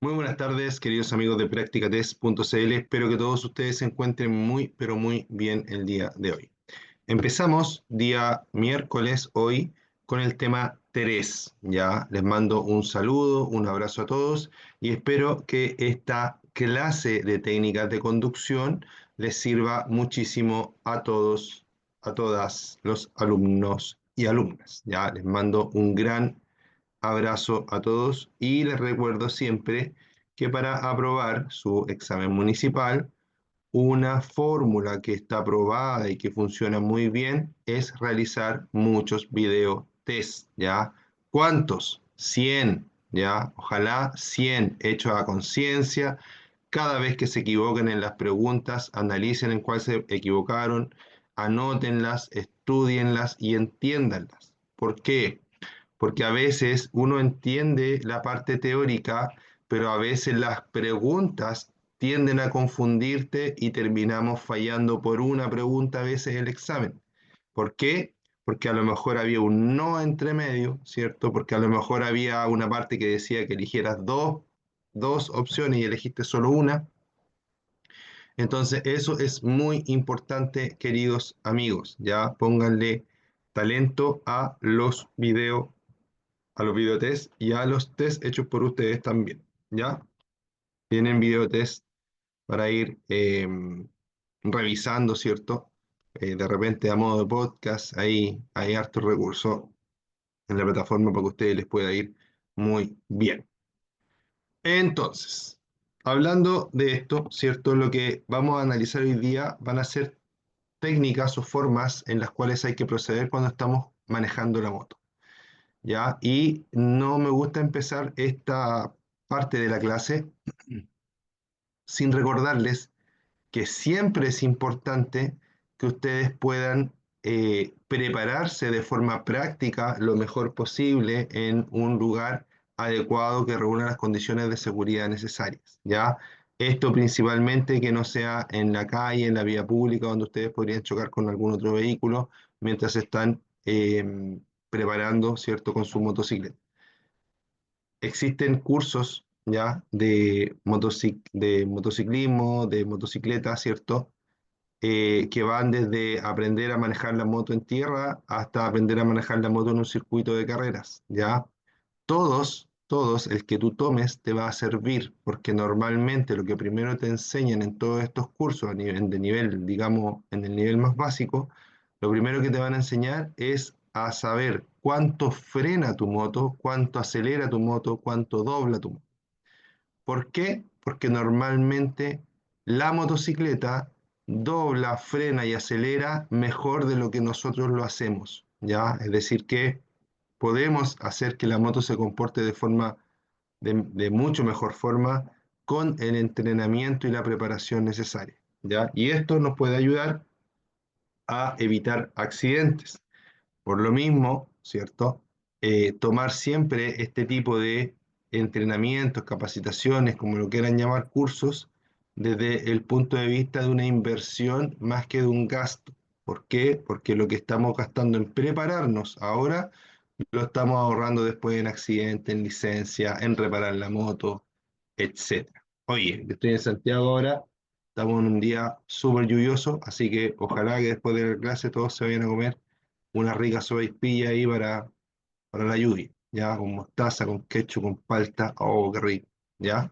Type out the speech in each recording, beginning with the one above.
Muy buenas tardes, queridos amigos de Practicatest.cl. Espero que todos ustedes se encuentren muy, pero muy bien el día de hoy. Empezamos día miércoles hoy con el tema 3. Ya les mando un saludo, un abrazo a todos y espero que esta clase de técnicas de conducción les sirva muchísimo a todos, a todas los alumnos y alumnas. Ya les mando un gran abrazo a todos y les recuerdo siempre que para aprobar su examen municipal, una fórmula que está aprobada y que funciona muy bien es realizar muchos video test, ¿ya? ¿Cuántos? 100, ¿ya? Ojalá 100 hechos a conciencia. Cada vez que se equivoquen en las preguntas, analicen en cuál se equivocaron, anótenlas, estudienlas y entiéndanlas. ¿Por qué? Porque a veces uno entiende la parte teórica, pero a veces las preguntas tienden a confundirte y terminamos fallando por una pregunta a veces el examen. ¿Por qué? Porque a lo mejor había un no entre medio, ¿cierto? Porque a lo mejor había una parte que decía que eligieras dos opciones y elegiste solo una. Entonces, eso es muy importante, queridos amigos. Ya pónganle talento a los videotest y a los test hechos por ustedes también, ¿ya? Tienen videotest para ir revisando, ¿cierto? De repente a modo de podcast, ahí hay hartos recursos en la plataforma para que a ustedes les pueda ir muy bien. Entonces, hablando de esto, ¿cierto? Lo que vamos a analizar hoy día van a ser técnicas o formas en las cuales hay que proceder cuando estamos manejando la moto. ¿Ya? Y no me gusta empezar esta parte de la clase sin recordarles que siempre es importante que ustedes puedan prepararse de forma práctica lo mejor posible en un lugar adecuado que reúna las condiciones de seguridad necesarias, ¿ya? Esto principalmente que no sea en la calle, en la vía pública, donde ustedes podrían chocar con algún otro vehículo mientras están preparando, ¿cierto?, con su motocicleta. Existen cursos ya de motociclismo, de motocicleta, ¿cierto? Que van desde aprender a manejar la moto en tierra hasta aprender a manejar la moto en un circuito de carreras, ¿ya? Todos, el que tú tomes te va a servir, porque normalmente lo que primero te enseñan en todos estos cursos, de nivel, digamos, en el nivel más básico, lo primero que te van a enseñar es a saber cuánto frena tu moto, cuánto acelera tu moto, cuánto dobla tu moto. ¿Por qué? Porque normalmente la motocicleta dobla, frena y acelera mejor de lo que nosotros lo hacemos, ¿ya? Es decir, que podemos hacer que la moto se comporte de mucho mejor forma con el entrenamiento y la preparación necesaria, ¿ya? Y esto nos puede ayudar a evitar accidentes. Por lo mismo, ¿cierto? Tomar siempre este tipo de entrenamientos, capacitaciones, como lo quieran llamar, cursos, desde el punto de vista de una inversión más que de un gasto. ¿Por qué? Porque lo que estamos gastando en prepararnos ahora lo estamos ahorrando después en accidente, en licencia, en reparar la moto, etcétera. Oye, yo estoy en Santiago ahora, estamos en un día súper lluvioso, así que ojalá que después de la clase todos se vayan a comer una rica sopaipilla ahí para la lluvia, ya, con mostaza, con ketchup, con palta, oh, qué rico, ya.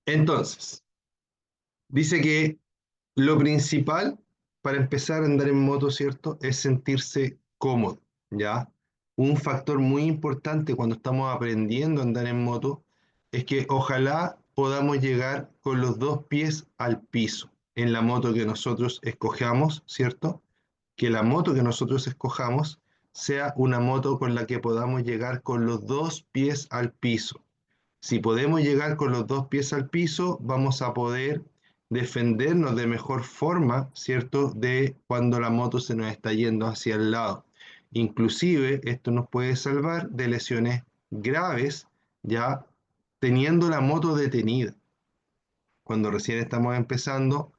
Entonces, dice que lo principal para empezar a andar en moto, ¿cierto? Es sentirse cómodo, ¿ya? Un factor muy importante cuando estamos aprendiendo a andar en moto es que ojalá podamos llegar con los dos pies al piso en la moto que nosotros escojamos, ¿cierto? Que la moto que nosotros escojamos sea una moto con la que podamos llegar con los dos pies al piso. Si podemos llegar con los dos pies al piso, vamos a poder defendernos de mejor forma, ¿cierto? De cuando la moto se nos está yendo hacia el lado. Inclusive, esto nos puede salvar de lesiones graves, ya teniendo la moto detenida. Cuando recién estamos empezando,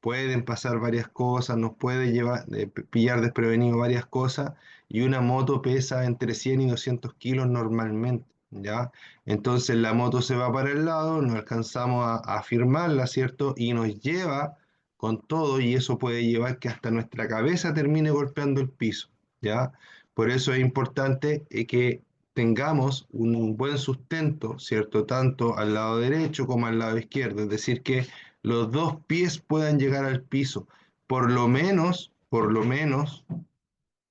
pueden pasar varias cosas, nos puede llevar, pillar desprevenido varias cosas, y una moto pesa entre 100 y 200 kilos normalmente, ¿ya? Entonces la moto se va para el lado, no alcanzamos a firmarla, ¿cierto? Y nos lleva con todo, y eso puede llevar que hasta nuestra cabeza termine golpeando el piso, ¿ya? Por eso es importante que tengamos un buen sustento, ¿cierto? Tanto al lado derecho como al lado izquierdo, es decir, que los dos pies puedan llegar al piso, por lo menos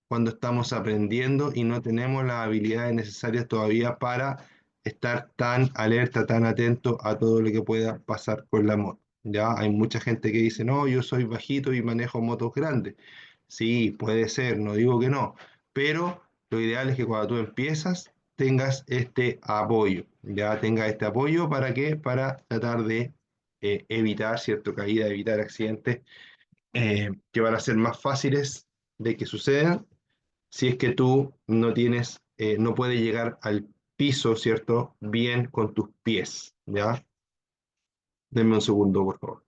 cuando estamos aprendiendo y no tenemos las habilidades necesarias todavía para estar tan alerta, tan atento a todo lo que pueda pasar con la moto. Ya hay mucha gente que dice, no, yo soy bajito y manejo motos grandes. Sí, puede ser, no digo que no, pero lo ideal es que cuando tú empiezas tengas este apoyo, ya tengas este apoyo para qué, para tratar de evitar, ¿cierto? Caída, evitar accidentes que van a ser más fáciles de que sucedan si es que tú no tienes, no puedes llegar al piso, ¿cierto? Bien con tus pies, ¿ya? Denme un segundo, por favor.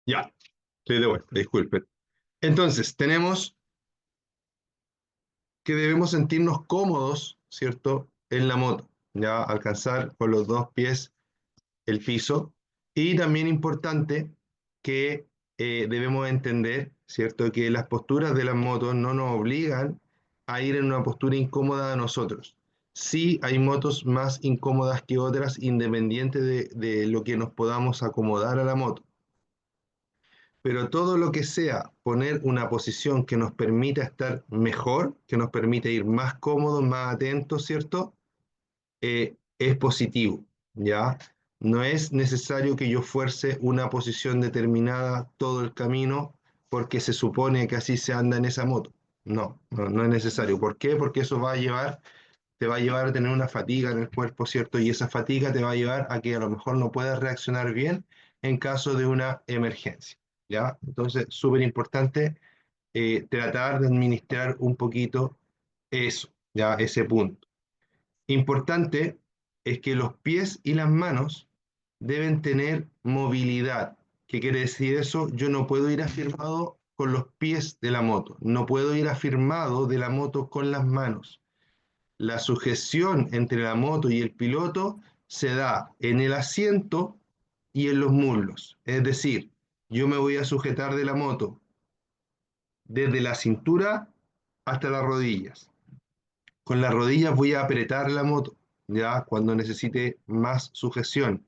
Ya, estoy de vuelta, disculpen. Entonces, tenemos que debemos sentirnos cómodos, ¿cierto? En la moto, ya alcanzar con los dos pies el piso. Y también importante que debemos entender, ¿cierto? Que las posturas de las motos no nos obligan a ir en una postura incómoda a nosotros. Sí hay motos más incómodas que otras, independiente de lo que nos podamos acomodar a la moto. Pero todo lo que sea poner una posición que nos permita estar mejor, que nos permita ir más cómodos, más atentos, ¿cierto? Es positivo, ¿ya? No es necesario que yo fuerce una posición determinada todo el camino porque se supone que así se anda en esa moto. No es necesario. ¿Por qué? Porque eso te va a llevar a tener una fatiga en el cuerpo, ¿cierto? Y esa fatiga te va a llevar a que a lo mejor no puedas reaccionar bien en caso de una emergencia, ¿ya? Entonces, súper importante tratar de administrar un poquito eso, ¿ya? Ese punto. Importante es que los pies y las manos deben tener movilidad. ¿Qué quiere decir eso? Yo no puedo ir afirmado con los pies de la moto, no puedo ir afirmado de la moto con las manos. La sujeción entre la moto y el piloto se da en el asiento y en los muslos. Es decir, yo me voy a sujetar de la moto desde la cintura hasta las rodillas. Con las rodillas voy a apretar la moto, ya cuando necesite más sujeción.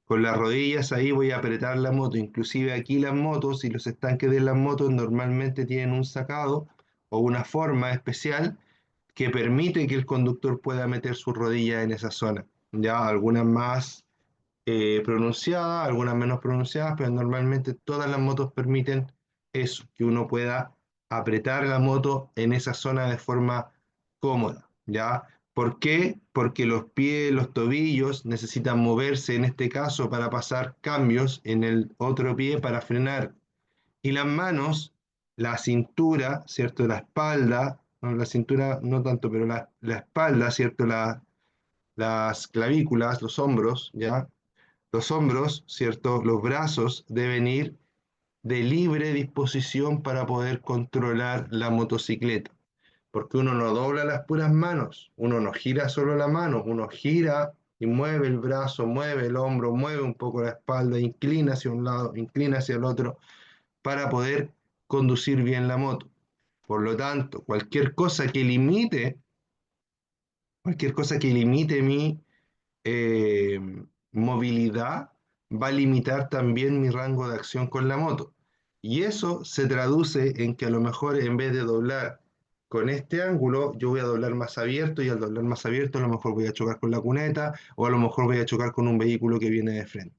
Con las rodillas ahí voy a apretar la moto. Inclusive aquí las motos y los estanques de las motos normalmente tienen un sacado o una forma especial que permite que el conductor pueda meter su rodilla en esa zona. Ya algunas más pronunciadas, algunas menos pronunciadas, pero normalmente todas las motos permiten eso, que uno pueda apretar la moto en esa zona de forma cómoda, ¿ya? ¿Por qué? Porque los pies, los tobillos necesitan moverse en este caso para pasar cambios en el otro pie para frenar. Y las manos, la cintura, ¿cierto? La espalda, no, la cintura no tanto, pero la espalda, ¿cierto? Las clavículas, los hombros, ¿ya? Los hombros, ¿cierto? Los brazos deben ir de libre disposición para poder controlar la motocicleta. Porque uno no dobla las puras manos, uno no gira solo la mano, uno gira y mueve el brazo, mueve el hombro, mueve un poco la espalda, inclina hacia un lado, inclina hacia el otro, para poder conducir bien la moto. Por lo tanto, cualquier cosa que limite mi eh, movilidad va a limitar también mi rango de acción con la moto. Y eso se traduce en que a lo mejor en vez de doblar con este ángulo yo voy a doblar más abierto y al doblar más abierto a lo mejor voy a chocar con la cuneta o a lo mejor voy a chocar con un vehículo que viene de frente.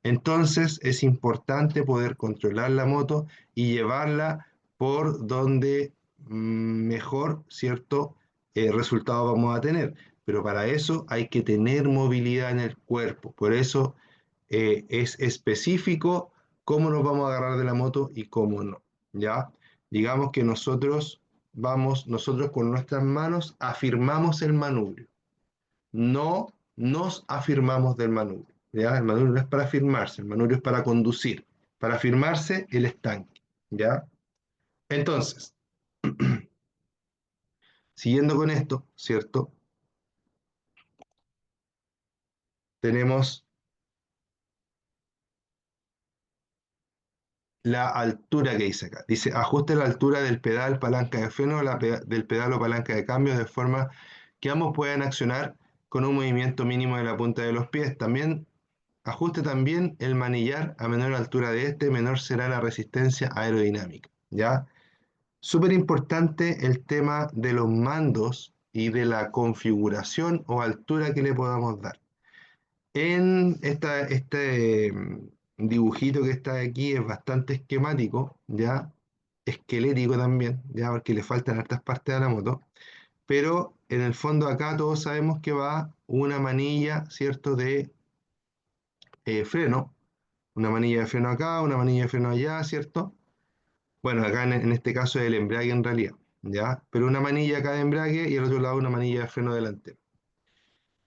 Entonces es importante poder controlar la moto y llevarla por donde mejor, ¿cierto? Resultado vamos a tener. Pero para eso hay que tener movilidad en el cuerpo. Por eso es específico cómo nos vamos a agarrar de la moto y cómo no. ¿Ya? Digamos que nosotros con nuestras manos afirmamos el manubrio. No nos afirmamos del manubrio. ¿Ya? El manubrio no es para afirmarse, el manubrio es para conducir. Para afirmarse, el estanque. ¿Ya? Entonces, siguiendo con esto, ¿cierto? Tenemos la altura que dice acá. Dice, ajuste la altura del pedal, palanca de freno, del pedal o palanca de cambio de forma que ambos puedan accionar con un movimiento mínimo de la punta de los pies. También ajuste también el manillar a menor altura de este, menor será la resistencia aerodinámica. ¿Ya? Súper importante el tema de los mandos y de la configuración o altura que le podamos dar. En este dibujito que está aquí es bastante esquemático, ya esquelético también, ya porque le faltan hartas partes a la moto, pero en el fondo acá todos sabemos que va una manilla, ¿cierto?, de freno, una manilla de freno acá, una manilla de freno allá, ¿cierto? Bueno, acá en este caso es el embrague en realidad, ¿ya? Pero una manilla acá de embrague y al otro lado una manilla de freno delantero.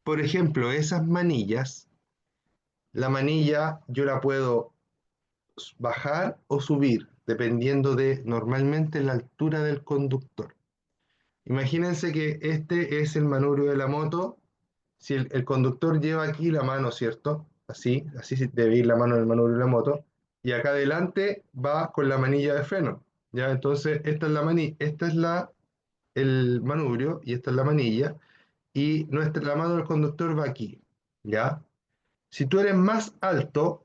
Por ejemplo, esas manillas, la manilla yo la puedo bajar o subir, dependiendo de normalmente la altura del conductor. Imagínense que este es el manubrio de la moto. Si el conductor lleva aquí la mano, ¿cierto? Así debe ir la mano en el manubrio de la moto. Y acá adelante va con la manilla de freno. ¿Ya? Entonces, esta es el manubrio y esta es la manilla. Y la mano del conductor va aquí. ¿Ya? Si tú eres más alto,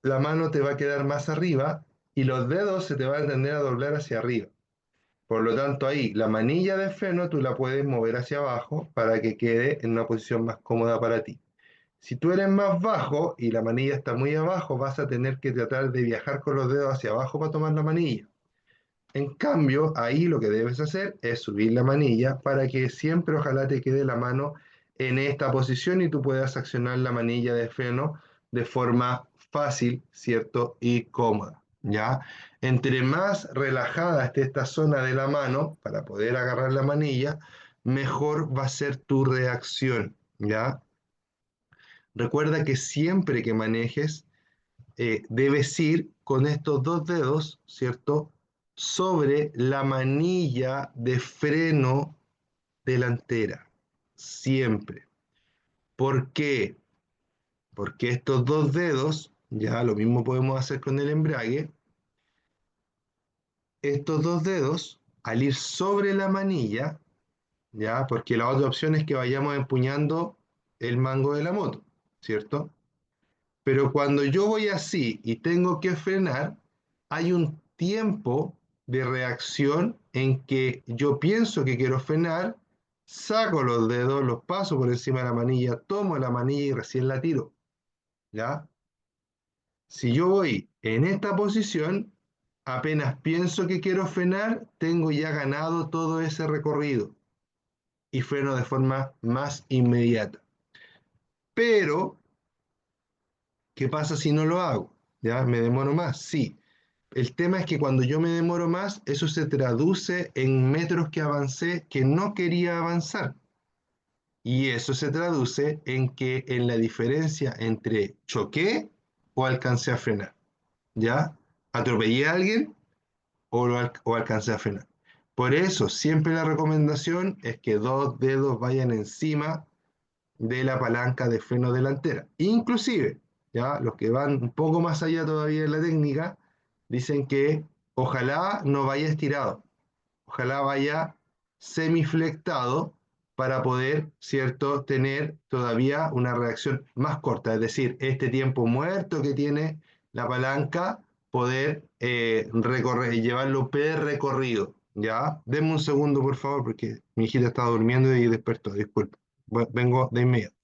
la mano te va a quedar más arriba y los dedos se te van a tender a doblar hacia arriba. Por lo tanto, ahí la manilla de freno tú la puedes mover hacia abajo para que quede en una posición más cómoda para ti. Si tú eres más bajo y la manilla está muy abajo, vas a tener que tratar de viajar con los dedos hacia abajo para tomar la manilla. En cambio, ahí lo que debes hacer es subir la manilla para que siempre ojalá te quede la mano en esta posición y tú puedas accionar la manilla de freno de forma fácil, ¿cierto? Y cómoda, ¿ya? Entre más relajada esté esta zona de la mano para poder agarrar la manilla, mejor va a ser tu reacción, ¿ya? Recuerda que siempre que manejes, debes ir con estos dos dedos, ¿cierto? Sobre la manilla de freno delantera. Siempre. ¿Por qué? Porque estos dos dedos, ya lo mismo podemos hacer con el embrague, estos dos dedos, al ir sobre la manilla, ya, porque la otra opción es que vayamos empuñando el mango de la moto, ¿cierto? Pero cuando yo voy así y tengo que frenar, hay un tiempo de reacción en que yo pienso que quiero frenar, saco los dedos, los paso por encima de la manilla, tomo la manilla y recién la tiro. ¿Ya? Si yo voy en esta posición, apenas pienso que quiero frenar, tengo ya ganado todo ese recorrido y freno de forma más inmediata. Pero ¿qué pasa si no lo hago? ¿Ya? ¿Me demoro más? Sí. El tema es que cuando yo me demoro más, eso se traduce en metros que avancé que no quería avanzar. Y eso se traduce en que en la diferencia entre choqué o alcancé a frenar. ¿Ya? ¿Atropellé a alguien o alcancé a frenar? Por eso, siempre la recomendación es que dos dedos vayan encima de la palanca de freno delantera. Inclusive, ya los que van un poco más allá todavía en la técnica, dicen que ojalá no vaya estirado, ojalá vaya semiflectado para poder, ¿cierto?, tener todavía una reacción más corta, es decir, este tiempo muerto que tiene la palanca, poder recorrer, llevarlo recorrido, Ya, denme un segundo, por favor, porque mi hijita está durmiendo y despertó, disculpe. Vengo de inmediato.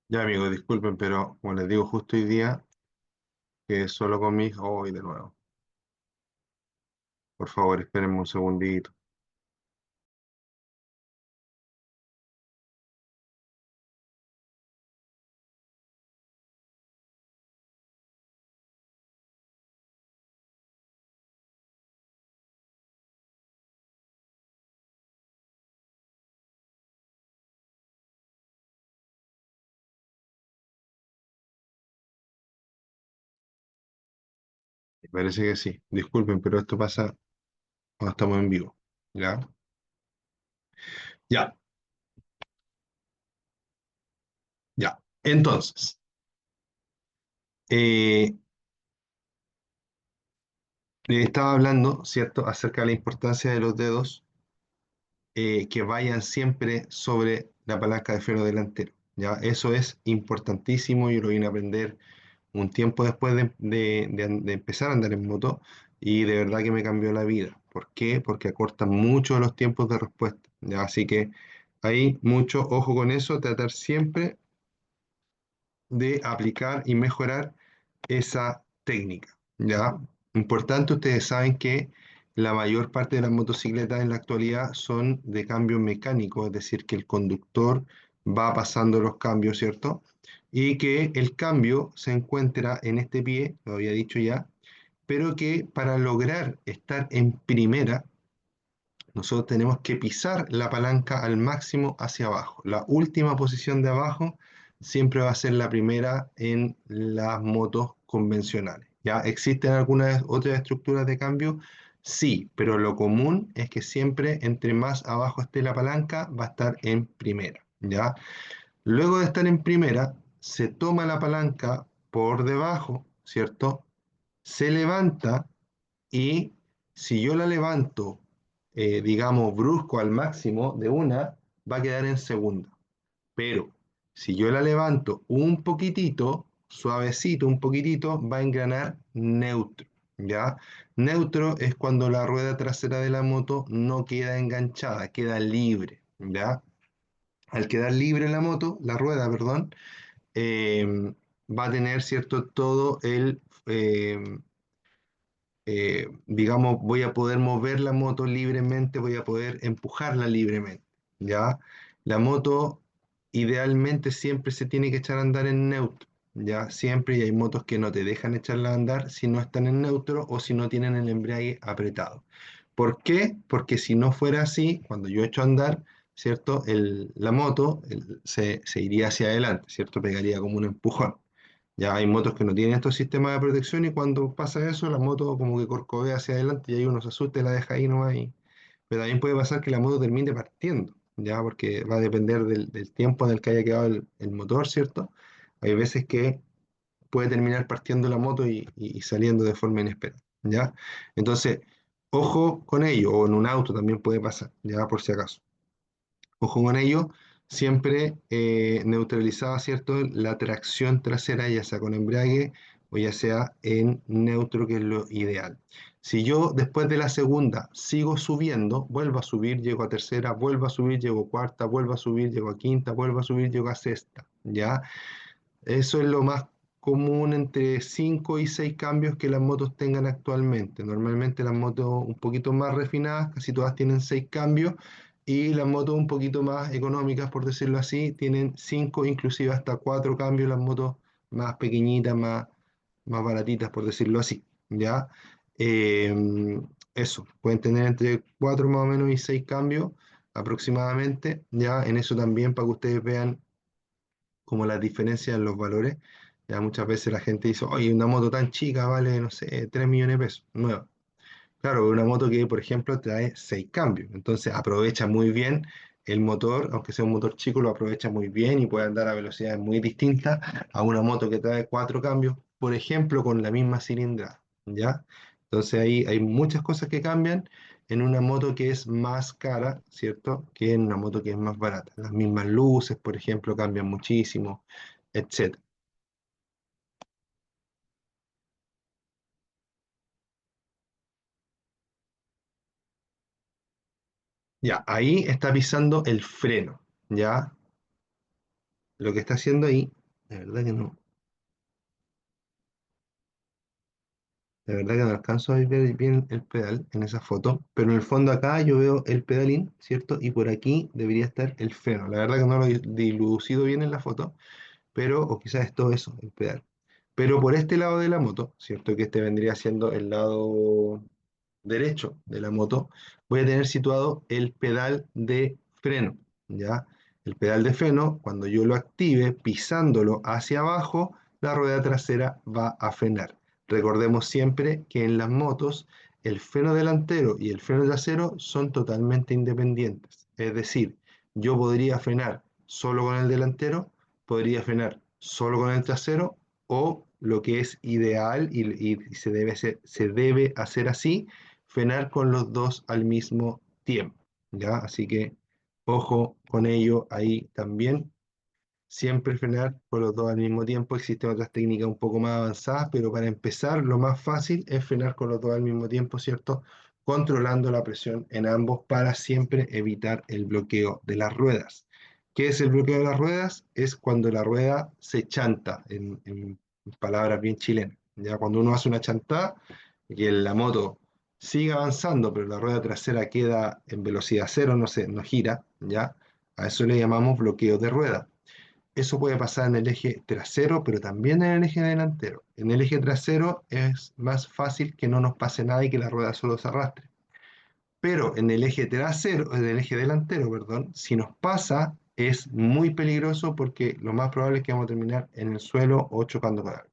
Ya, amigos, disculpen, pero como les digo, justo hoy día, que solo con mi hija, hoy de nuevo. Por favor, espérenme un segundito. Me parece que sí. Disculpen, pero esto pasa cuando estamos en vivo. ¿Ya? Ya, ya. Entonces, eh, les estaba hablando, ¿cierto?, acerca de la importancia de los dedos que vayan siempre sobre la palanca de freno delantero. ¿Ya? Eso es importantísimo. Yo lo vine a aprender un tiempo después de empezar a andar en moto y de verdad que me cambió la vida. ¿Por qué? Porque acortan mucho los tiempos de respuesta. ¿Ya? Así que hay mucho ojo con eso, tratar siempre de aplicar y mejorar esa técnica. ¿Ya? Importante, ustedes saben que la mayor parte de las motocicletas en la actualidad son de cambio mecánico, es decir, que el conductor va pasando los cambios, ¿cierto? Y que el cambio se encuentra en este pie, lo había dicho ya, pero que para lograr estar en primera, nosotros tenemos que pisar la palanca al máximo hacia abajo. La última posición de abajo siempre va a ser la primera en las motos convencionales. ¿Ya existen algunas otras estructuras de cambio? Sí, pero lo común es que siempre entre más abajo esté la palanca va a estar en primera. ¿Ya? Luego de estar en primera, se toma la palanca por debajo, ¿cierto? Se levanta y si yo la levanto, digamos, brusco al máximo de una, va a quedar en segunda. Pero si yo la levanto un poquitito, suavecito, un poquitito, va a engranar neutro, ¿ya? Neutro es cuando la rueda trasera de la moto no queda enganchada, queda libre, ¿ya? Al quedar libre la moto, la rueda, perdón, va a tener, ¿cierto? Todo digamos, voy a poder mover la moto libremente, voy a poder empujarla libremente, ¿ya? La moto idealmente siempre se tiene que echar a andar en neutro, ¿ya? Siempre, y hay motos que no te dejan echarla a andar si no están en neutro o si no tienen el embrague apretado. ¿Por qué? Porque si no fuera así, cuando yo echo a andar, ¿cierto? La moto se iría hacia adelante, ¿cierto? Pegaría como un empujón. Ya hay motos que no tienen estos sistemas de protección y cuando pasa eso, la moto como que corcovea hacia adelante y ahí uno se asusta y la deja ahí nomás. Pero también puede pasar que la moto termine partiendo, ya porque va a depender del tiempo en el que haya quedado el motor, ¿cierto? Hay veces que puede terminar partiendo la moto y saliendo de forma inesperada, ¿ya? Entonces, ojo con ello, o en un auto también puede pasar, ya por si acaso. Ojo con ello, siempre neutralizada, ¿cierto? La tracción trasera, ya sea con embrague o ya sea en neutro, que es lo ideal. Si yo después de la segunda sigo subiendo, vuelvo a subir, llego a tercera, vuelvo a subir, llego a cuarta, vuelvo a subir, llego a quinta, vuelvo a subir, llego a sexta, ¿ya? Eso es lo más común entre 5 y 6 cambios que las motos tengan actualmente. Normalmente las motos un poquito más refinadas, casi todas tienen 6 cambios, y las motos un poquito más económicas, por decirlo así, tienen 5, inclusive hasta 4 cambios, las motos más pequeñitas, más baratitas, por decirlo así. ¿Ya? Eso, pueden tener entre 4 más o menos y 6 cambios aproximadamente. ¿Ya? En eso también, para que ustedes vean como las diferencias en los valores. Ya muchas veces la gente dice, oye, una moto tan chica vale, no sé, 3 millones de pesos, nueva. Claro, una moto que, por ejemplo, trae 6 cambios, entonces aprovecha muy bien el motor, aunque sea un motor chico, lo aprovecha muy bien y puede andar a velocidades muy distintas a una moto que trae 4 cambios, por ejemplo, con la misma cilindrada, ¿ya? Entonces ahí hay muchas cosas que cambian en una moto que es más cara, ¿cierto? Que en una moto que es más barata. Las mismas luces, por ejemplo, cambian muchísimo, etcétera. Ya, ahí está pisando el freno, ¿ya? Lo que está haciendo ahí, de verdad que no, de verdad que no alcanzo a ver bien el pedal en esa foto, pero en el fondo acá yo veo el pedalín, ¿cierto? Y por aquí debería estar el freno. La verdad que no lo he dilucido bien en la foto, pero, o quizás es todo eso, el pedal. Pero por este lado de la moto, ¿cierto? Que este vendría siendo el lado derecho de la moto, voy a tener situado el pedal de freno, ¿ya? El pedal de freno, cuando yo lo active pisándolo hacia abajo, la rueda trasera va a frenar. Recordemos siempre que en las motos el freno delantero y el freno trasero son totalmente independientes. Es decir, yo podría frenar solo con el delantero, podría frenar solo con el trasero o lo que es ideal y se debe hacer así, frenar con los dos al mismo tiempo, ¿ya? Así que ojo con ello ahí también. Siempre frenar con los dos al mismo tiempo. Existen otras técnicas un poco más avanzadas, pero para empezar, lo más fácil es frenar con los dos al mismo tiempo, ¿cierto? Controlando la presión en ambos para siempre evitar el bloqueo de las ruedas. ¿Qué es el bloqueo de las ruedas? Es cuando la rueda se chanta, en palabras bien chilenas. Ya cuando uno hace una chantada, que la moto sigue avanzando, pero la rueda trasera queda en velocidad cero, no gira, ¿ya? A eso le llamamos bloqueo de rueda. Eso puede pasar en el eje trasero, pero también en el eje delantero. En el eje trasero es más fácil que no nos pase nada y que la rueda solo se arrastre. Pero en el eje trasero, en el eje delantero, perdón, si nos pasa, es muy peligroso porque lo más probable es que vamos a terminar en el suelo o chocando con algo.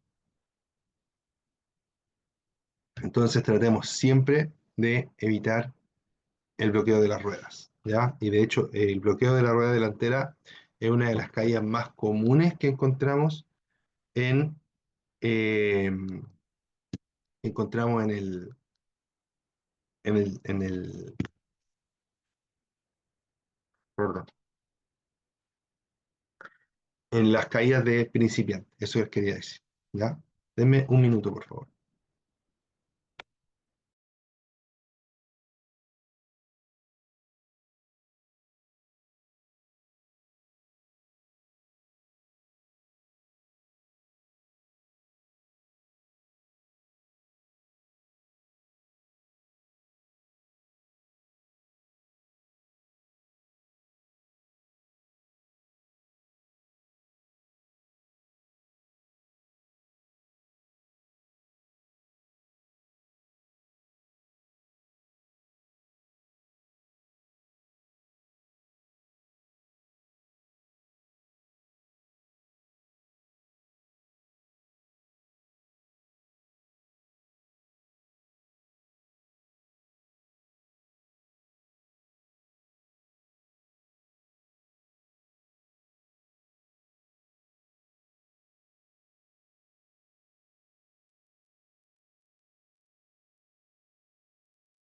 Entonces tratemos siempre de evitar el bloqueo de las ruedas, ¿ya? Y de hecho, el bloqueo de la rueda delantera es una de las caídas más comunes que en, eh, encontramos en el, perdón, en las caídas de principiantes, eso les quería decir. ¿ya? Denme un minuto, por favor.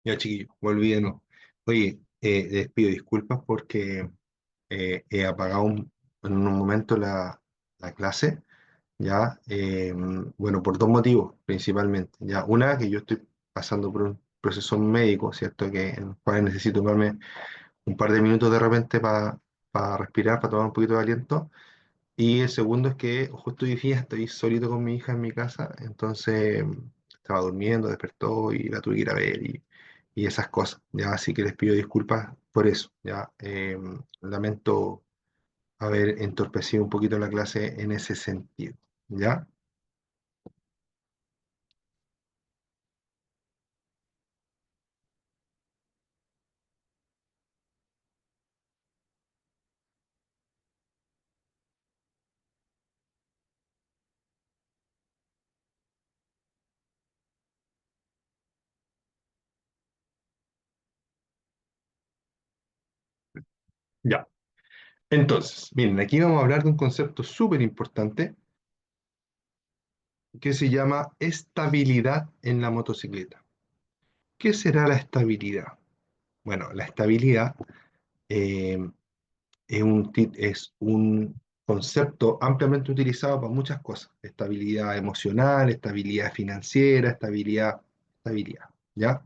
Ya, chiquillo, volví de nuevo. Oye, les pido disculpas porque he apagado en un momento la clase, ¿ya? Bueno, por dos motivos principalmente, ¿ya? Una, que yo estoy pasando por un proceso médico, ¿cierto? En el cual necesito tomarme un par de minutos de repente para respirar, para tomar un poquito de aliento. Y el segundo es que justo hoy día estoy solito con mi hija en mi casa, entonces estaba durmiendo, despertó y la tuve que ir a ver y esas cosas, ¿ya? Así que les pido disculpas por eso, ¿ya? Lamento haber entorpecido un poquito la clase en ese sentido, ¿ya? Ya. Entonces, miren, aquí vamos a hablar de un concepto súper importante que se llama estabilidad en la motocicleta. ¿Qué será la estabilidad? Bueno, la estabilidad eh, es un concepto ampliamente utilizado para muchas cosas. Estabilidad emocional, estabilidad financiera, estabilidad, ¿ya?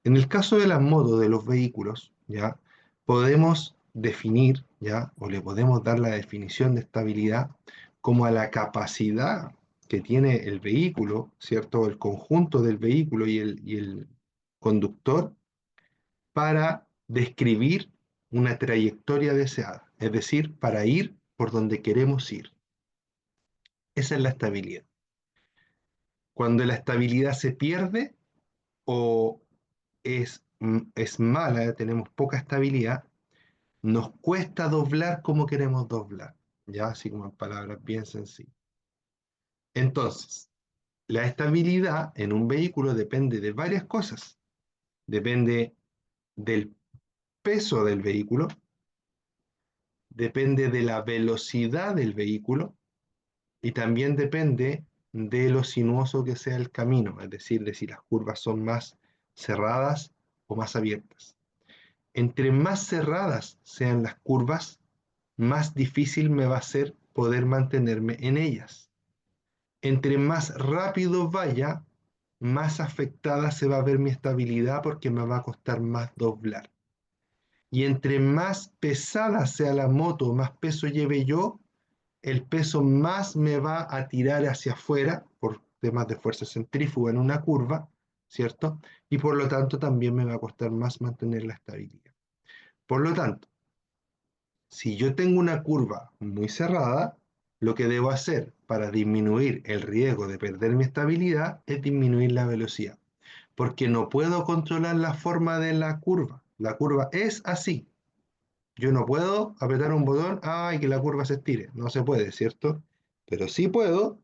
En el caso de las motos, de los vehículos, ¿ya? Podemos definir, ¿ya? O le podemos dar la definición de estabilidad como a la capacidad que tiene el vehículo, ¿cierto? El conjunto del vehículo y el conductor para describir una trayectoria deseada, es decir, para ir por donde queremos ir. Esa es la estabilidad. Cuando la estabilidad se pierde o es mala, tenemos poca estabilidad, nos cuesta doblar como queremos doblar, ya así como en palabras bien sencillas. Entonces, la estabilidad en un vehículo depende de varias cosas. Depende del peso del vehículo, depende de la velocidad del vehículo y también depende de lo sinuoso que sea el camino, es decir, de si las curvas son más cerradas o más abiertas. Entre más cerradas sean las curvas, más difícil me va a ser poder mantenerme en ellas. Entre más rápido vaya, más afectada se va a ver mi estabilidad porque me va a costar más doblar. Y entre más pesada sea la moto, más peso lleve yo, el peso más me va a tirar hacia afuera por temas de fuerza centrífuga en una curva, ¿cierto? Y por lo tanto también me va a costar más mantener la estabilidad. Por lo tanto, si yo tengo una curva muy cerrada, lo que debo hacer para disminuir el riesgo de perder mi estabilidad es disminuir la velocidad, porque no puedo controlar la forma de la curva. La curva es así. Yo no puedo apretar un botón, y que la curva se estire. No se puede, ¿cierto? Pero sí puedo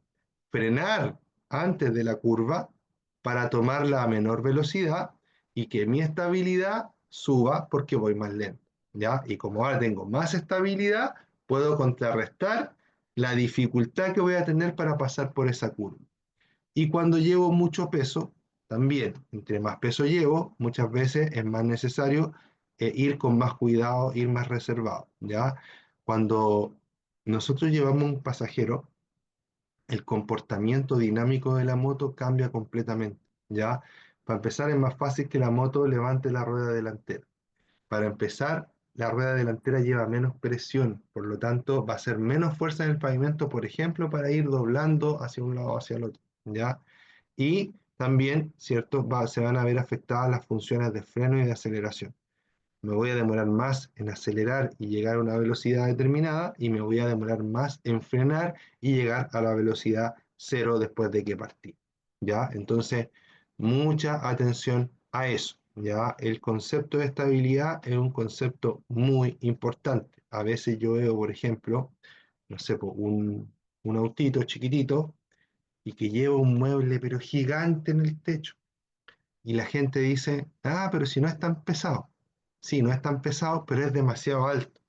frenar antes de la curva para tomarla a menor velocidad y que mi estabilidad suba porque voy más lento, ¿ya? Y como ahora tengo más estabilidad, puedo contrarrestar la dificultad que voy a tener para pasar por esa curva. Y cuando llevo mucho peso, también, entre más peso llevo, muchas veces es más necesario ir con más cuidado, ir más reservado, ¿ya? Cuando nosotros llevamos un pasajero, el comportamiento dinámico de la moto cambia completamente, ¿ya? Para empezar, es más fácil que la moto levante la rueda delantera. Para empezar, la rueda delantera lleva menos presión, por lo tanto, va a ser menos fuerza en el pavimento, por ejemplo, para ir doblando hacia un lado o hacia el otro, ¿ya? Y también, ¿cierto? Se van a ver afectadas las funciones de freno y de aceleración. Me voy a demorar más en acelerar y llegar a una velocidad determinada y me voy a demorar más en frenar y llegar a la velocidad cero después de que partí. ¿Ya? Entonces, mucha atención a eso. ¿Ya? El concepto de estabilidad es un concepto muy importante. A veces yo veo, por ejemplo, no sé, un autito chiquitito y que lleva un mueble pero gigante en el techo. Y la gente dice, ah, pero si no es tan pesado. Sí, no es tan pesado, pero es demasiado alto.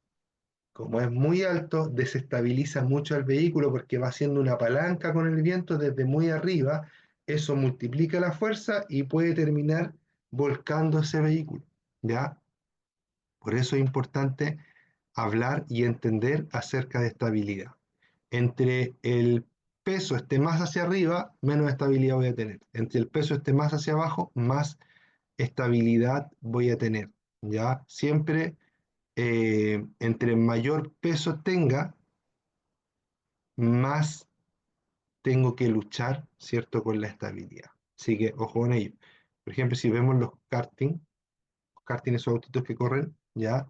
Como es muy alto, desestabiliza mucho al vehículo porque va haciendo una palanca con el viento desde muy arriba. Eso multiplica la fuerza y puede terminar volcando ese vehículo. ¿Ya? Por eso es importante hablar y entender acerca de estabilidad. Entre el peso esté más hacia arriba, menos estabilidad voy a tener. Entre el peso esté más hacia abajo, más estabilidad voy a tener. ¿Ya? Siempre entre mayor peso tenga, más tengo que luchar, ¿cierto? Con la estabilidad. Así que ojo con ello. Por ejemplo, si vemos los karting, esos autitos que corren, ¿ya?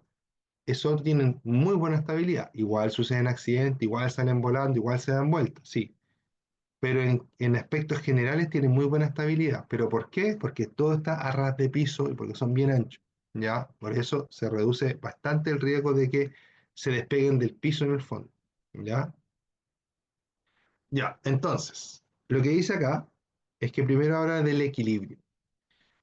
Esos tienen muy buena estabilidad. Igual suceden accidentes, igual salen volando, igual se dan vueltas, sí. Pero en aspectos generales tienen muy buena estabilidad. ¿Pero por qué? Porque todo está a ras de piso y porque son bien anchos, ¿ya? Por eso se reduce bastante el riesgo de que se despeguen del piso en el fondo, ¿ya? Ya, entonces, lo que dice acá es que primero habla del equilibrio.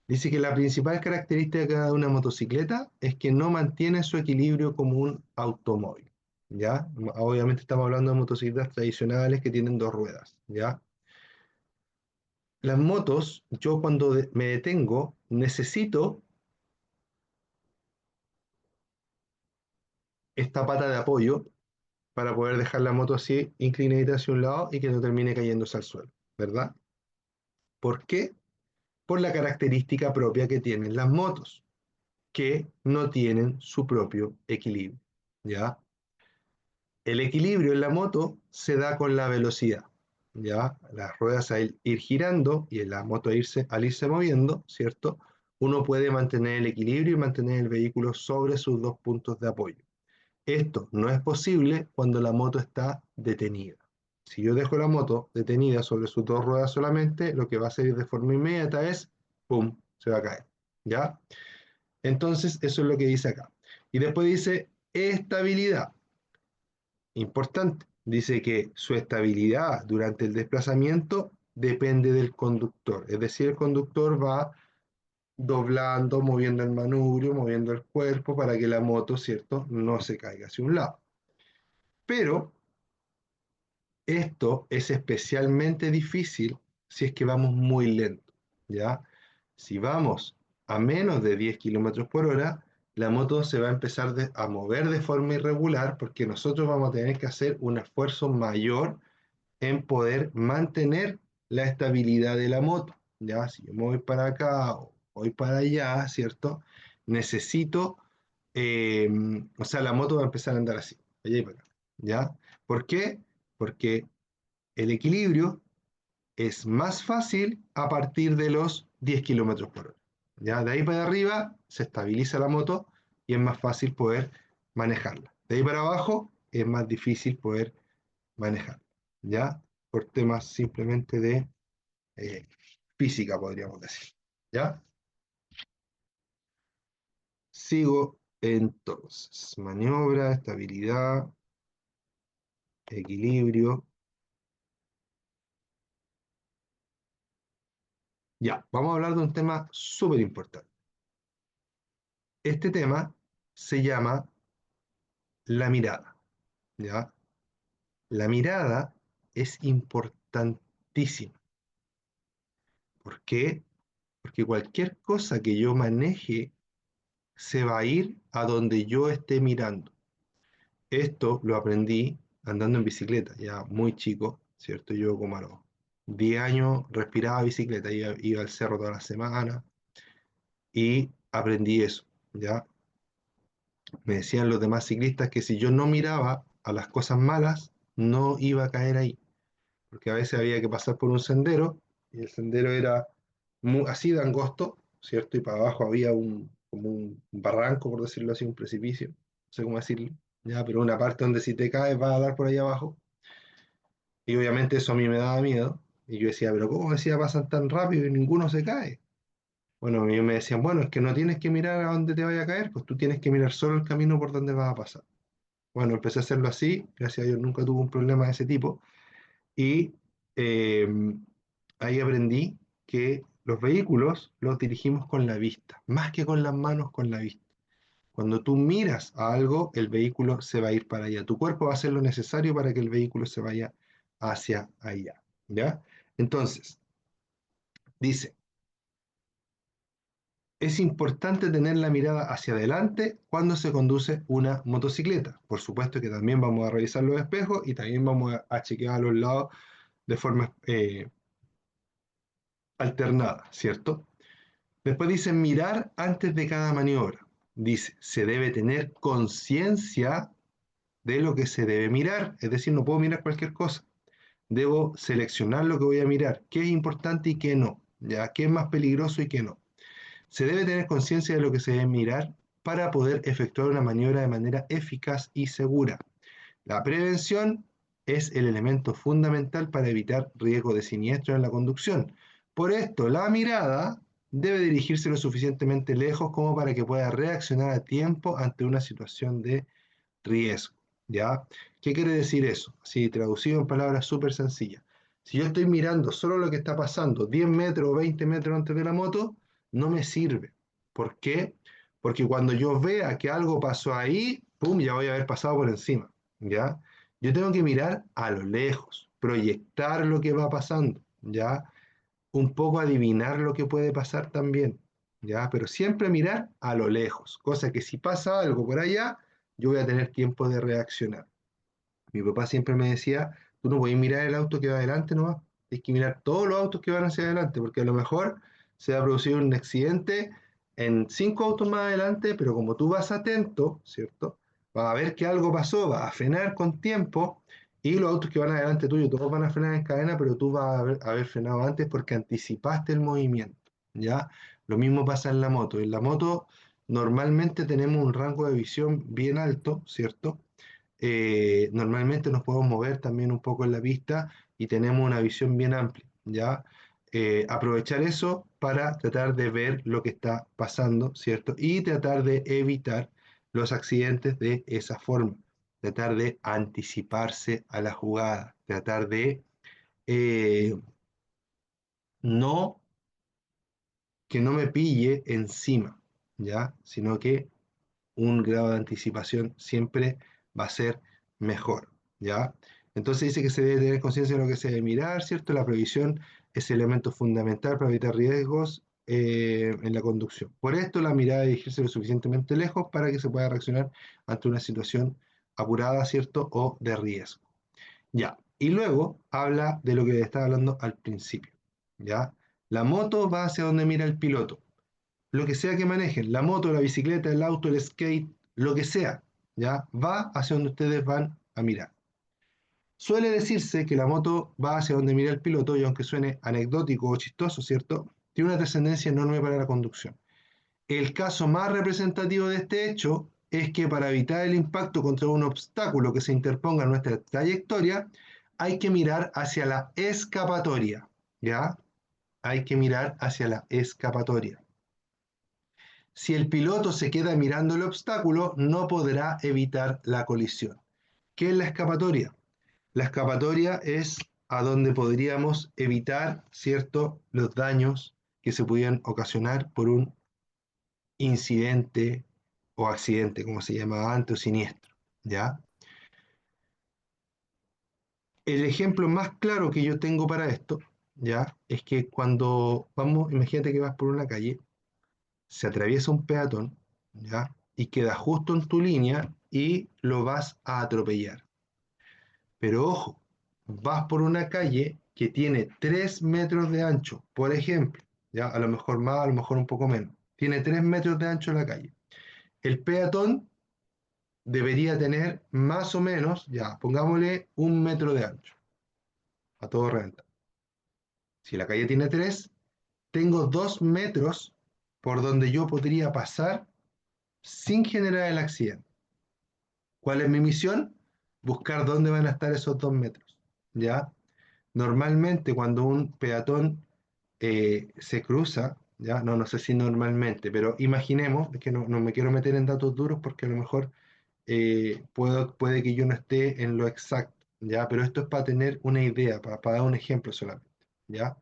Dice que la principal característica de una motocicleta es que no mantiene su equilibrio como un automóvil, ¿ya? Obviamente estamos hablando de motocicletas tradicionales que tienen dos ruedas, ¿ya? Las motos, yo cuando me detengo, necesito esta pata de apoyo para poder dejar la moto así inclinada hacia un lado y que no termine cayéndose al suelo, ¿verdad? ¿Por qué? Por la característica propia que tienen las motos, que no tienen su propio equilibrio, ¿ya? El equilibrio en la moto se da con la velocidad, ¿ya? Las ruedas al ir girando y en la moto al irse moviendo, ¿cierto? Uno puede mantener el equilibrio y mantener el vehículo sobre sus dos puntos de apoyo. Esto no es posible cuando la moto está detenida. Si yo dejo la moto detenida sobre sus dos ruedas solamente, lo que va a hacer de forma inmediata es, ¡pum!, se va a caer, ¿ya? Entonces, eso es lo que dice acá. Y después dice estabilidad. Importante. Dice que su estabilidad durante el desplazamiento depende del conductor. Es decir, el conductor va doblando, moviendo el manubrio, moviendo el cuerpo para que la moto, ¿cierto?, no se caiga hacia un lado. Pero esto es especialmente difícil si es que vamos muy lento, ¿ya? Si vamos a menos de 10 kilómetros por hora, la moto se va a empezar a mover de forma irregular porque nosotros vamos a tener que hacer un esfuerzo mayor en poder mantener la estabilidad de la moto, ¿ya? Si yo me voy para acá o voy para allá, ¿cierto? Necesito, eh, o sea, la moto va a empezar a andar así, allá y para acá, ¿ya? ¿Por qué? Porque el equilibrio es más fácil a partir de los 10 kilómetros por hora. ¿Ya? De ahí para arriba se estabiliza la moto y es más fácil poder manejarla. De ahí para abajo es más difícil poder manejarla. ¿Ya? Por temas simplemente de eh, física, podríamos decir. ¿Ya? Sigo entonces. Maniobra, estabilidad, equilibrio. Ya, vamos a hablar de un tema súper importante. Este tema se llama la mirada, ¿ya? La mirada es importantísima. ¿Por qué? Porque cualquier cosa que yo maneje se va a ir a donde yo esté mirando. Esto lo aprendí andando en bicicleta, ya muy chico. ¿cierto? Yo como a los 10 años respiraba bicicleta, iba al cerro toda la semana y aprendí eso, ¿ya? Me decían los demás ciclistas que si yo no miraba a las cosas malas, no iba a caer ahí, porque a veces había que pasar por un sendero y el sendero era así de angosto, ¿cierto? Y para abajo había como un barranco, por decirlo así, un precipicio, no sé cómo decirlo, ¿ya? Pero una parte donde si te caes vas a dar por ahí abajo. Y obviamente eso a mí me daba miedo. Y yo decía, pero ¿cómo decía pasan tan rápido y ninguno se cae? Bueno, a mí me decían, bueno, es que no tienes que mirar a dónde te vaya a caer, pues tú tienes que mirar solo el camino por donde vas a pasar. Bueno, empecé a hacerlo así, gracias a Dios nunca tuve un problema de ese tipo. Y eh, ahí aprendí que los vehículos los dirigimos con la vista, más que con las manos, con la vista. Cuando tú miras a algo, el vehículo se va a ir para allá. Tu cuerpo va a hacer lo necesario para que el vehículo se vaya hacia allá. ¿Ya? Entonces, dice, es importante tener la mirada hacia adelante cuando se conduce una motocicleta. Por supuesto que también vamos a revisar los espejos y también vamos a chequear a los lados de forma alternada, ¿cierto? Después dice mirar antes de cada maniobra. Dice, se debe tener conciencia de lo que se debe mirar, es decir, no puedo mirar cualquier cosa. Debo seleccionar lo que voy a mirar, qué es importante y qué no, ya, qué es más peligroso y qué no. Se debe tener conciencia de lo que se debe mirar para poder efectuar una maniobra de manera eficaz y segura. La prevención es el elemento fundamental para evitar riesgo de siniestro en la conducción. Por esto, la mirada debe dirigirse lo suficientemente lejos como para que pueda reaccionar a tiempo ante una situación de riesgo. ¿Ya? ¿Qué quiere decir eso? Si traducido en palabras súper sencillas. Si yo estoy mirando solo lo que está pasando 10 metros o 20 metros antes de la moto, no me sirve. ¿Por qué? Porque cuando yo vea que algo pasó ahí, pum, ya voy a haber pasado por encima. ¿Ya? Yo tengo que mirar a lo lejos, proyectar lo que va pasando, ¿ya? Un poco adivinar lo que puede pasar también, ¿ya? Pero siempre mirar a lo lejos, cosa que si pasa algo por allá, yo voy a tener tiempo de reaccionar. Mi papá siempre me decía, tú no puedes mirar el auto que va adelante nomás, tienes que mirar todos los autos que van hacia adelante, porque a lo mejor se va a producir un accidente en 5 autos más adelante, pero como tú vas atento, ¿cierto? Vas a ver que algo pasó, vas a frenar con tiempo, y los autos que van adelante tuyo, todos van a frenar en cadena, pero tú vas a haber frenado antes porque anticipaste el movimiento, ¿ya? Lo mismo pasa en la moto. En la moto normalmente tenemos un rango de visión bien alto, ¿cierto? Normalmente nos podemos mover también un poco en la pista y tenemos una visión bien amplia, ¿ya? Aprovechar eso para tratar de ver lo que está pasando, ¿cierto? Y tratar de evitar los accidentes de esa forma, tratar de anticiparse a la jugada, tratar de eh, no que no me pille encima, ¿ya? Sino que un grado de anticipación siempre va a ser mejor, ¿ya? Entonces dice que se debe tener conciencia de lo que se debe mirar, ¿cierto? La previsión es elemento fundamental para evitar riesgos en la conducción. Por esto, la mirada debe dirigirse lo suficientemente lejos para que se pueda reaccionar ante una situación apurada, ¿cierto? O de riesgo. Ya. Y luego habla de lo que estaba hablando al principio, ¿ya? La moto va hacia donde mira el piloto, lo que sea que manejen, la moto, la bicicleta, el auto, el skate, lo que sea, ¿ya? Va hacia donde ustedes van a mirar. Suele decirse que la moto va hacia donde mira el piloto y aunque suene anecdótico o chistoso, ¿cierto? Tiene una trascendencia enorme para la conducción. El caso más representativo de este hecho es que para evitar el impacto contra un obstáculo que se interponga en nuestra trayectoria, hay que mirar hacia la escapatoria, ¿ya? Hay que mirar hacia la escapatoria. Si el piloto se queda mirando el obstáculo, no podrá evitar la colisión. ¿Qué es la escapatoria? La escapatoria es a donde podríamos evitar, ¿cierto?, los daños que se pudieran ocasionar por un incidente o accidente, como se llamaba antes, o siniestro, ¿ya? El ejemplo más claro que yo tengo para esto, ¿ya?, es que cuando vamos, imagínate que vas por una calle, se atraviesa un peatón, ¿ya? Y queda justo en tu línea y lo vas a atropellar. Pero ojo, vas por una calle que tiene 3 metros de ancho, por ejemplo, ya a lo mejor más, a lo mejor un poco menos, tiene 3 metros de ancho la calle. El peatón debería tener más o menos, ya, pongámosle 1 metro de ancho, a todo reventar. Si la calle tiene 3, tengo 2 metros por donde yo podría pasar sin generar el accidente. ¿Cuál es mi misión? Buscar dónde van a estar esos 2 metros. ¿Ya? Normalmente cuando un peatón se cruza, ¿ya? No, no sé si normalmente, pero imaginemos, es que no me quiero meter en datos duros porque a lo mejor puede que yo no esté en lo exacto, ¿ya? Pero esto es para tener una idea, para dar un ejemplo solamente, ¿ya?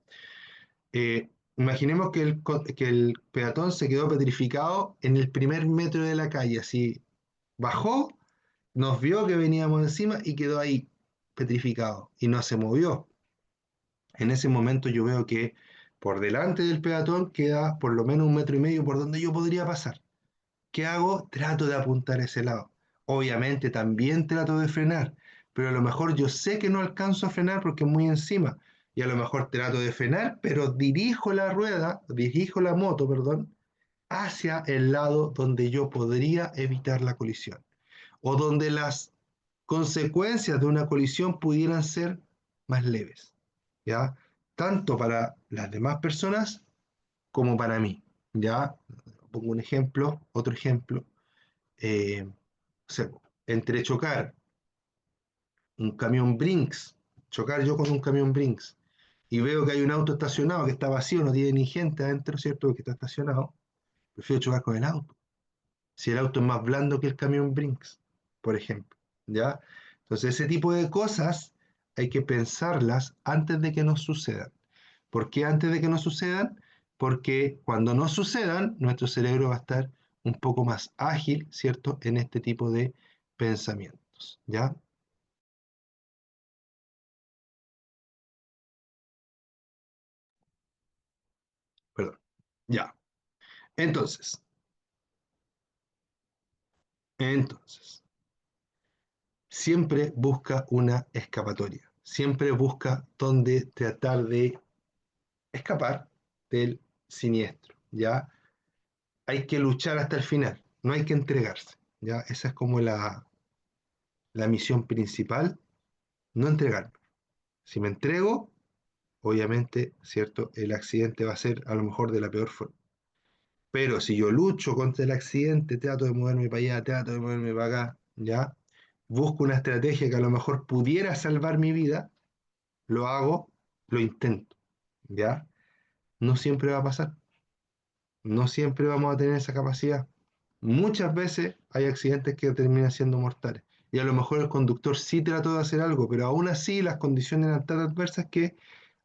Imaginemos que el peatón se quedó petrificado en el primer metro de la calle, así bajó, nos vio que veníamos encima y quedó ahí petrificado y no se movió. En ese momento yo veo que por delante del peatón queda por lo menos 1 metro y medio por donde yo podría pasar. ¿Qué hago? Trato de apuntar a ese lado. Obviamente también trato de frenar, pero a lo mejor yo sé que no alcanzo a frenar porque es muy encima. Y a lo mejor trato de frenar, pero dirijo la moto, perdón, hacia el lado donde yo podría evitar la colisión o donde las consecuencias de una colisión pudieran ser más leves, ¿ya? Tanto para las demás personas como para mí, ¿ya? Pongo un ejemplo, otro ejemplo, o sea, entre chocar un camión Brinks, chocar yo con un camión Brinks, y veo que hay un auto estacionado que está vacío, no tiene ni gente adentro, ¿cierto? Que está estacionado, prefiero chocar con el auto. Si el auto es más blando que el camión Brinks, por ejemplo, ¿ya? Entonces, ese tipo de cosas hay que pensarlas antes de que nos sucedan. ¿Por qué antes de que nos sucedan? Porque cuando nos sucedan, nuestro cerebro va a estar un poco más ágil, ¿cierto? En este tipo de pensamientos, ¿ya? Perdón. Ya. Entonces, entonces, siempre busca una escapatoria. Siempre busca dónde tratar de escapar del siniestro, ¿ya? Hay que luchar hasta el final, no hay que entregarse, ¿ya? Esa es como la misión principal, no entregarme. Si me entrego, obviamente, ¿cierto? El accidente va a ser a lo mejor de la peor forma. Pero si yo lucho contra el accidente, trato de moverme para allá, trato de moverme para acá, ¿ya? Busco una estrategia que a lo mejor pudiera salvar mi vida, lo hago, lo intento, ¿ya? No siempre va a pasar, no siempre vamos a tener esa capacidad. Muchas veces hay accidentes que terminan siendo mortales. Y a lo mejor el conductor sí trató de hacer algo, pero aún así las condiciones eran tan adversas que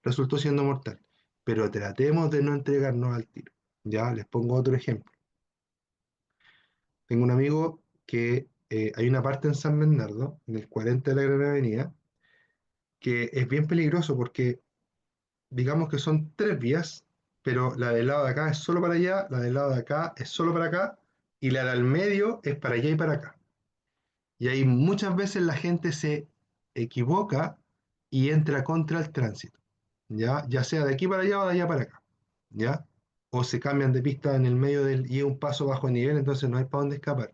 resultó siendo mortal. Pero tratemos de no entregarnos al tiro. Ya, les pongo otro ejemplo. Tengo un amigo que hay una parte en San Bernardo, en el 40 de la Gran Avenida, que es bien peligroso porque digamos que son 3 vías, pero la del lado de acá es solo para allá, la del lado de acá es solo para acá, y la del medio es para allá y para acá. Y ahí muchas veces la gente se equivoca y entra contra el tránsito, ya sea de aquí para allá o de allá para acá, ¿ya? O se cambian de pista en el medio del, y es un paso bajo nivel, entonces no hay para dónde escapar.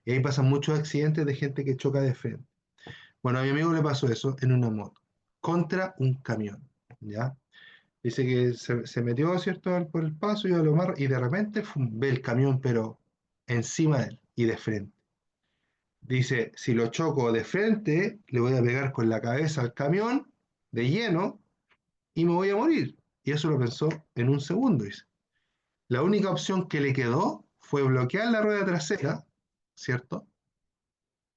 Y ahí pasan muchos accidentes de gente que choca de frente. Bueno, a mi amigo le pasó eso en una moto, contra un camión, ¿ya? Dice que se metió, ¿cierto?, por el paso y, a lo mar, y de repente ve el camión, pero encima de él y de frente. Dice, si lo choco de frente, le voy a pegar con la cabeza al camión de lleno y me voy a morir. Y eso lo pensó en un segundo, dice. La única opción que le quedó fue bloquear la rueda trasera, ¿cierto?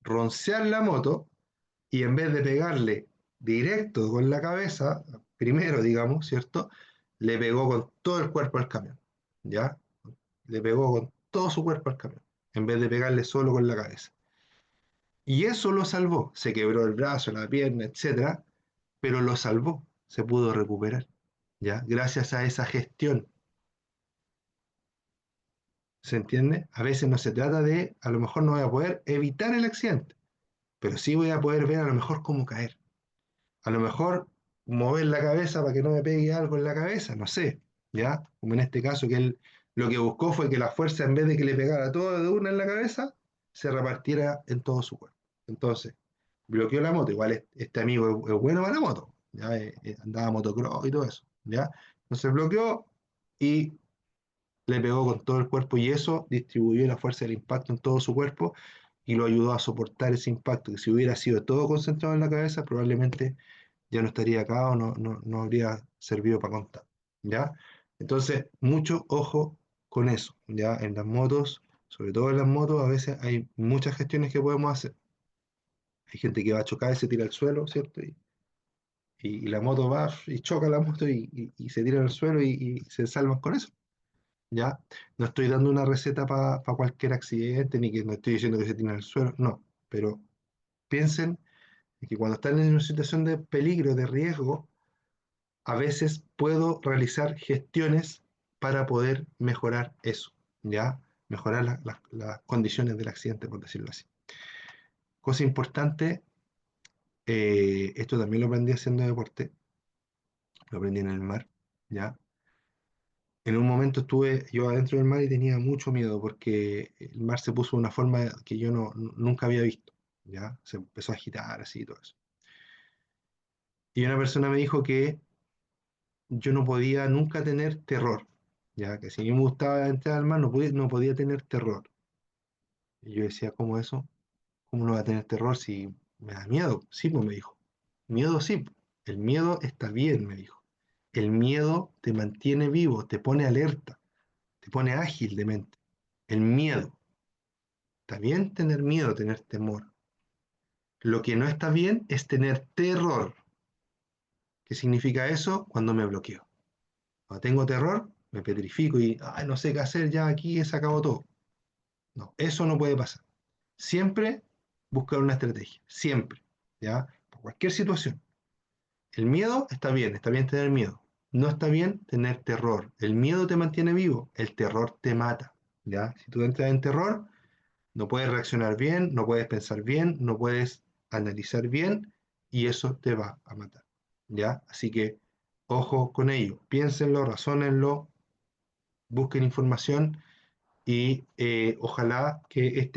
Roncear la moto y en vez de pegarle directo con la cabeza, primero, digamos, ¿cierto? Le pegó con todo el cuerpo al camión, ¿ya? Le pegó con todo su cuerpo al camión, en vez de pegarle solo con la cabeza. Y eso lo salvó. Se quebró el brazo, la pierna, etcétera, pero lo salvó. Se pudo recuperar, ¿ya? Gracias a esa gestión. ¿Se entiende? A veces no se trata de, a lo mejor no voy a poder evitar el accidente, pero sí voy a poder ver a lo mejor cómo caer. A lo mejor mover la cabeza para que no me pegue algo en la cabeza, no sé, ¿ya? Como en este caso, que él lo que buscó fue que la fuerza, en vez de que le pegara todo de una en la cabeza, se repartiera en todo su cuerpo. Entonces, bloqueó la moto. Igual este amigo es bueno para la moto, ¿ya? Andaba motocross y todo eso, ¿ya? Entonces bloqueó y le pegó con todo el cuerpo y eso distribuyó la fuerza del impacto en todo su cuerpo y lo ayudó a soportar ese impacto, que si hubiera sido todo concentrado en la cabeza, probablemente ya no estaría acá o no habría servido para contar, ¿ya? Entonces, mucho ojo con eso, ¿ya? En las motos, sobre todo en las motos, a veces hay muchas gestiones que podemos hacer. Hay gente que va a chocar y se tira al suelo, ¿cierto? Y la moto va y choca la moto y se tira al suelo y se salvan con eso, ¿ya? No estoy dando una receta para cualquier accidente, ni que no estoy diciendo que se tiren al suelo, no, pero piensen que cuando están en una situación de peligro, de riesgo, a veces puedo realizar gestiones para poder mejorar eso, ¿ya? Mejorar las condiciones del accidente, por decirlo así. Cosa importante, esto también lo aprendí haciendo deporte, lo aprendí en el mar, ¿ya? En un momento estuve yo adentro del mar y tenía mucho miedo porque el mar se puso de una forma que yo nunca había visto, ¿ya? Se empezó a agitar así y todo eso. Y una persona me dijo que yo no podía nunca tener terror, ya que si a mí me gustaba entrar al mar, no podía tener terror. Y yo decía, ¿cómo eso? ¿Cómo no va a tener terror si me da miedo? Sí, pues me dijo. Miedo sí, el miedo está bien, me dijo. El miedo te mantiene vivo, te pone alerta, te pone ágil de mente. El miedo. Está bien tener miedo, tener temor. Lo que no está bien es tener terror. ¿Qué significa eso? Cuando me bloqueo. Cuando tengo terror, me petrifico y ay, no sé qué hacer, ya aquí se acabó todo. No, eso no puede pasar. Siempre buscar una estrategia, siempre, ¿ya? Por cualquier situación. El miedo está bien tener miedo. No está bien tener terror. El miedo te mantiene vivo, el terror te mata, ¿ya? Si tú entras en terror, no puedes reaccionar bien, no puedes pensar bien, no puedes analizar bien y eso te va a matar, ¿ya? Así que ojo con ello, piénsenlo, razónenlo, busquen información y ojalá que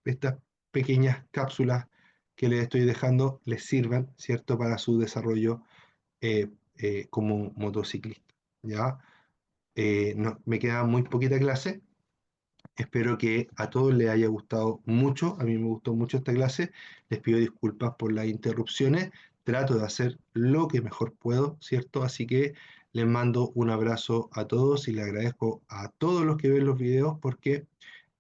estas pequeñas cápsulas que les estoy dejando les sirvan, ¿cierto?, para su desarrollo como motociclista, ¿ya? Me queda muy poquita clase, espero que a todos les haya gustado mucho, a mí me gustó mucho esta clase, les pido disculpas por las interrupciones, trato de hacer lo que mejor puedo, ¿cierto? Así que les mando un abrazo a todos y les agradezco a todos los que ven los videos porque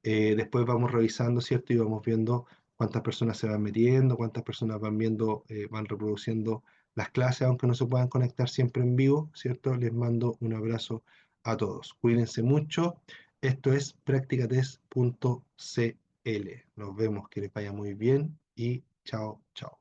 después vamos revisando, ¿cierto? Y vamos viendo cuántas personas se van metiendo, cuántas personas van viendo, van reproduciendo las clases, aunque no se puedan conectar siempre en vivo, ¿cierto? Les mando un abrazo a todos. Cuídense mucho. Esto es practicatest.cl. Nos vemos, que les vaya muy bien y chao, chao.